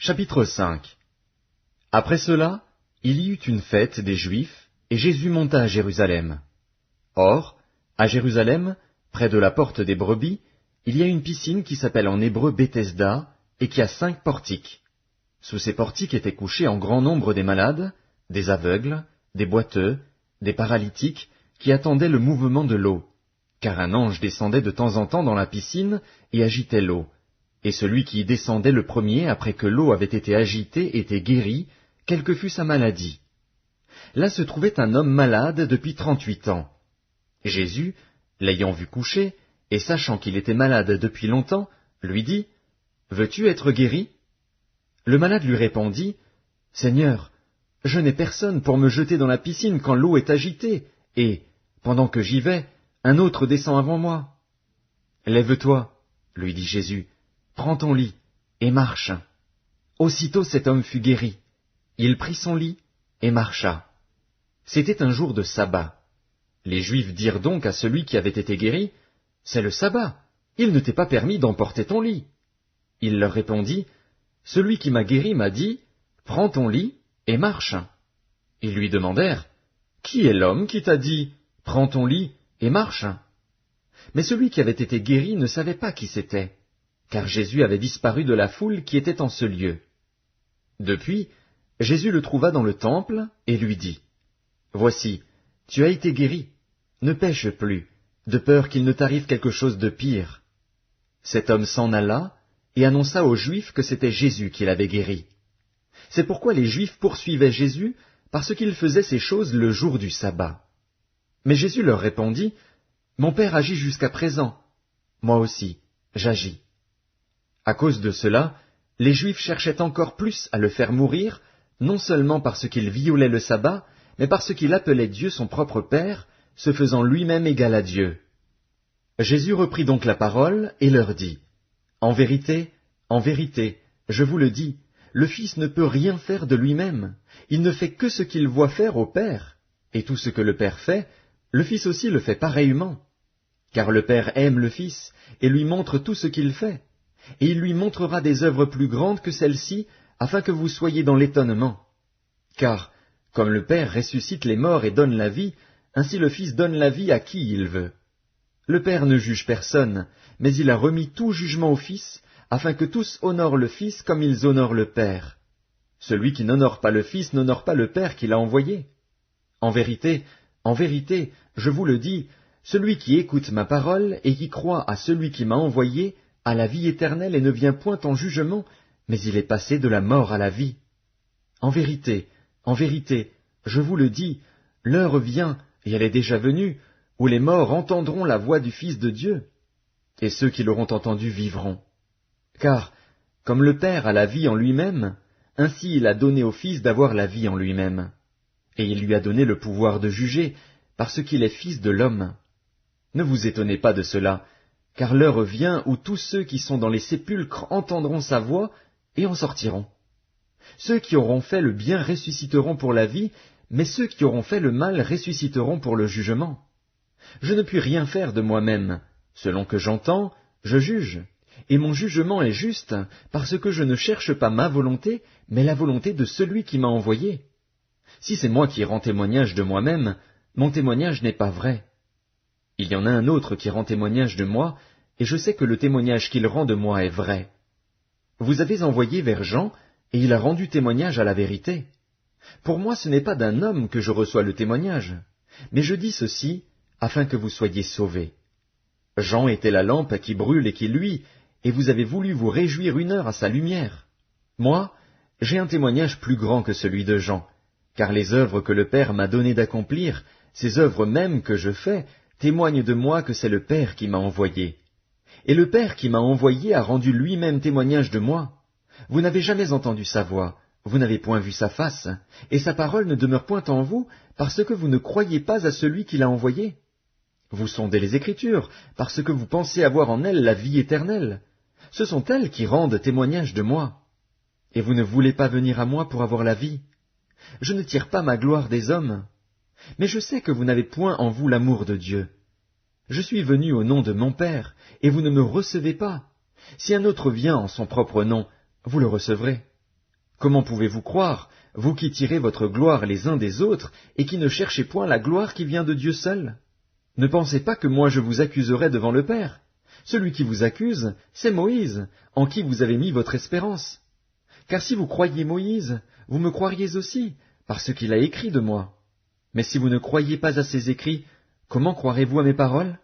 Chapitre 5. Après cela, il y eut une fête des Juifs, et Jésus monta à Jérusalem. Or, à Jérusalem, près de la porte des brebis, il y a une piscine qui s'appelle en hébreu Bethesda, et qui a 5 portiques. Sous ces portiques étaient couchés en grand nombre des malades, des aveugles, des boiteux, des paralytiques, qui attendaient le mouvement de l'eau, car un ange descendait de temps en temps dans la piscine et agitait l'eau. Et celui qui y descendait le premier, après que l'eau avait été agitée, était guéri, quelle que fût sa maladie. Là se trouvait un homme malade depuis 38 ans. Jésus, l'ayant vu coucher, et sachant qu'il était malade depuis longtemps, lui dit, « Veux-tu être guéri ?» Le malade lui répondit, « Seigneur, je n'ai personne pour me jeter dans la piscine quand l'eau est agitée, et, pendant que j'y vais, un autre descend avant moi. »« Lève-toi, » lui dit Jésus, « prends ton lit, et marche. » Aussitôt cet homme fut guéri. Il prit son lit, et marcha. C'était un jour de sabbat. Les Juifs dirent donc à celui qui avait été guéri, « C'est le sabbat, il ne t'est pas permis d'emporter ton lit. » Il leur répondit, « Celui qui m'a guéri m'a dit, « Prends ton lit, et marche. » Ils lui demandèrent, « Qui est l'homme qui t'a dit, « Prends ton lit, et marche » ?» Mais celui qui avait été guéri ne savait pas qui c'était, car Jésus avait disparu de la foule qui était en ce lieu. Depuis, Jésus le trouva dans le temple, et lui dit, « Voici, tu as été guéri, ne pêche plus, de peur qu'il ne t'arrive quelque chose de pire. » Cet homme s'en alla, et annonça aux Juifs que c'était Jésus qui l'avait guéri. C'est pourquoi les Juifs poursuivaient Jésus, parce qu'il faisait ces choses le jour du sabbat. Mais Jésus leur répondit, « Mon Père agit jusqu'à présent, moi aussi, j'agis. » À cause de cela, les Juifs cherchaient encore plus à le faire mourir, non seulement parce qu'il violait le sabbat, mais parce qu'il appelait Dieu son propre Père, se faisant lui-même égal à Dieu. Jésus reprit donc la parole et leur dit, « en vérité, je vous le dis, le Fils ne peut rien faire de lui-même, il ne fait que ce qu'il voit faire au Père, et tout ce que le Père fait, le Fils aussi le fait pareillement. Car le Père aime le Fils, et lui montre tout ce qu'il fait, et il lui montrera des œuvres plus grandes que celles-ci, afin que vous soyez dans l'étonnement. Car, comme le Père ressuscite les morts et donne la vie, ainsi le Fils donne la vie à qui il veut. Le Père ne juge personne, mais il a remis tout jugement au Fils, afin que tous honorent le Fils comme ils honorent le Père. Celui qui n'honore pas le Fils n'honore pas le Père qui l'a envoyé. En vérité, je vous le dis, celui qui écoute ma parole et qui croit à celui qui m'a envoyé a la vie éternelle et ne vient point en jugement, mais il est passé de la mort à la vie. En vérité, je vous le dis, l'heure vient, et elle est déjà venue, où les morts entendront la voix du Fils de Dieu, et ceux qui l'auront entendu vivront. Car, comme le Père a la vie en lui-même, ainsi il a donné au Fils d'avoir la vie en lui-même. Et il lui a donné le pouvoir de juger, parce qu'il est Fils de l'homme. Ne vous étonnez pas de cela, car l'heure vient où tous ceux qui sont dans les sépulcres entendront sa voix et en sortiront. Ceux qui auront fait le bien ressusciteront pour la vie, mais ceux qui auront fait le mal ressusciteront pour le jugement. Je ne puis rien faire de moi-même. Selon que j'entends, je juge, et mon jugement est juste, parce que je ne cherche pas ma volonté, mais la volonté de celui qui m'a envoyé. Si c'est moi qui rends témoignage de moi-même, mon témoignage n'est pas vrai. Il y en a un autre qui rend témoignage de moi, et je sais que le témoignage qu'il rend de moi est vrai. Vous avez envoyé vers Jean, et il a rendu témoignage à la vérité. Pour moi, ce n'est pas d'un homme que je reçois le témoignage, mais je dis ceci, afin que vous soyez sauvés. Jean était la lampe qui brûle et qui luit, et vous avez voulu vous réjouir 1 heure à sa lumière. Moi, j'ai un témoignage plus grand que celui de Jean, car les œuvres que le Père m'a donné d'accomplir, ces œuvres mêmes que je fais, témoignent de moi que c'est le Père qui m'a envoyé. Et le Père qui m'a envoyé a rendu lui-même témoignage de moi. Vous n'avez jamais entendu sa voix, vous n'avez point vu sa face, et sa parole ne demeure point en vous, parce que vous ne croyez pas à celui qui l'a envoyé. Vous sondez les Écritures, parce que vous pensez avoir en elles la vie éternelle. Ce sont elles qui rendent témoignage de moi. Et vous ne voulez pas venir à moi pour avoir la vie. Je ne tire pas ma gloire des hommes. Mais je sais que vous n'avez point en vous l'amour de Dieu. Je suis venu au nom de mon Père, et vous ne me recevez pas. Si un autre vient en son propre nom, vous le recevrez. Comment pouvez-vous croire, vous qui tirez votre gloire les uns des autres, et qui ne cherchez point la gloire qui vient de Dieu seul? Ne pensez pas que moi je vous accuserai devant le Père. Celui qui vous accuse, c'est Moïse, en qui vous avez mis votre espérance. Car si vous croyiez Moïse, vous me croiriez aussi, parce qu'il a écrit de moi. Mais si vous ne croyez pas à ses écrits, comment croirez-vous à mes paroles?